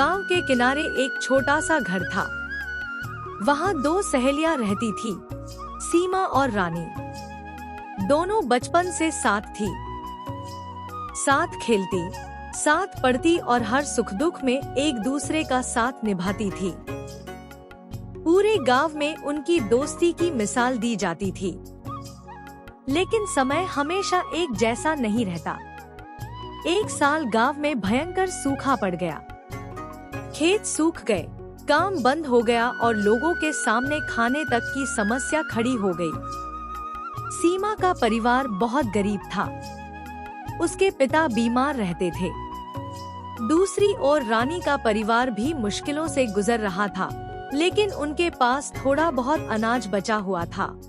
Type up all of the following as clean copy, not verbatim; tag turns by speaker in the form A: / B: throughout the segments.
A: गांव के किनारे एक छोटा सा घर था। वहाँ दो सहेलियां रहती थी, सीमा और रानी। दोनों बचपन से साथ थी, साथ खेलती, साथ पढ़ती और हर सुख दुख में एक दूसरे का साथ निभाती थी। पूरे गांव में उनकी दोस्ती की मिसाल दी जाती थी। लेकिन समय हमेशा एक जैसा नहीं रहता। एक साल गांव में भयंकर सूखा पड़ गया। खेत सूख गए, काम बंद हो गया और लोगों के सामने खाने तक की समस्या खड़ी हो गई। सीमा का परिवार बहुत गरीब था। उसके पिता बीमार रहते थे। दूसरी ओर रानी का परिवार भी मुश्किलों से गुजर रहा था, लेकिन उनके पास थोड़ा बहुत अनाज बचा हुआ था।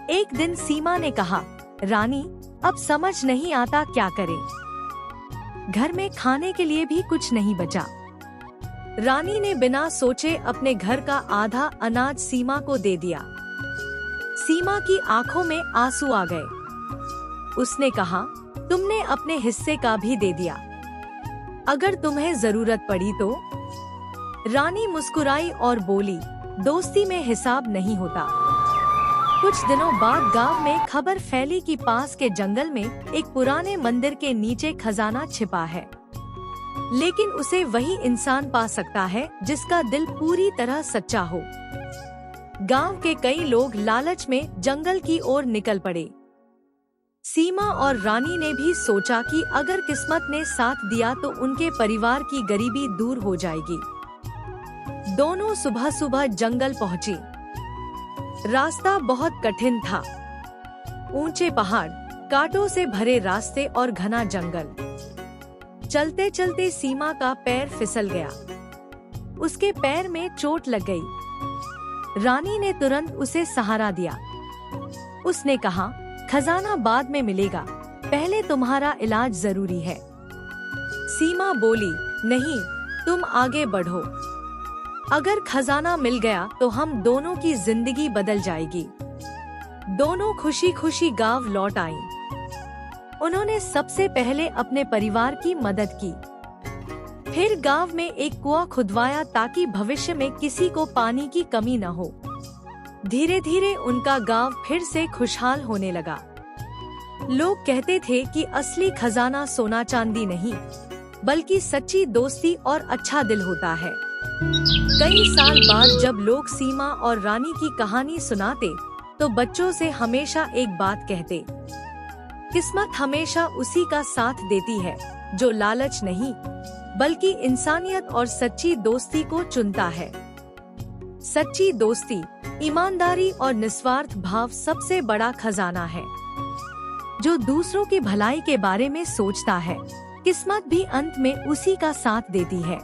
A: एक दिन सीमा ने कहा, रानी, अब समझ नहीं आता क्या करें। घर में खाने के लिए भी कुछ नहीं बचा। रानी ने बिना सोचे अपने घर का आधा अनाज सीमा को दे दिया। सीमा की आंखों में आंसू आ गए। उसने कहा, तुमने अपने हिस्से का भी दे दिया। अगर तुम्हें जरूरत पड़ी तो? रानी मुस्कुराई और बोली, दोस्ती में हिसाब नहीं होता। कुछ दिनों बाद गांव में खबर फैली कि पास के जंगल में एक पुराने मंदिर के नीचे खजाना छिपा है। लेकिन उसे वही इंसान पा सकता है जिसका दिल पूरी तरह सच्चा हो। गांव के कई लोग लालच में जंगल की ओर निकल पड़े। सीमा और रानी ने भी सोचा कि अगर किस्मत ने साथ दिया तो उनके परिवार की गरीबी दूर हो जाएगी। दोनों सुबह सुबह जंगल पहुंची। रास्ता बहुत कठिन था। ऊंचे पहाड़, कांटों से भरे रास्ते और घना जंगल। चलते चलते सीमा का पैर फिसल गया। उसके पैर में चोट लग गई। रानी ने तुरंत उसे सहारा दिया। उसने कहा, खजाना बाद में मिलेगा, पहले तुम्हारा इलाज जरूरी है। सीमा बोली, नहीं, तुम आगे बढ़ो। अगर खजाना मिल गया तो हम दोनों की जिंदगी बदल जाएगी। दोनों खुशी खुशी गांव लौट आईं। उन्होंने सबसे पहले अपने परिवार की मदद की। फिर गांव में एक कुआं खुदवाया ताकि भविष्य में किसी को पानी की कमी न हो। धीरे धीरे उनका गांव फिर से खुशहाल होने लगा। लोग कहते थे कि असली खजाना सोना चांदी नहीं, बल्कि सच्ची दोस्ती और अच्छा दिल होता है। कई साल बाद जब लोग सीमा और रानी की कहानी सुनाते, तो बच्चों से हमेशा एक बात कहते, किस्मत हमेशा उसी का साथ देती है जो लालच नहीं, बल्कि इंसानियत और सच्ची दोस्ती को चुनता है। सच्ची दोस्ती, ईमानदारी और निस्वार्थ भाव सबसे बड़ा खजाना है। जो दूसरों की भलाई के बारे में सोचता है, किस्मत भी अंत में उसी का साथ देती है।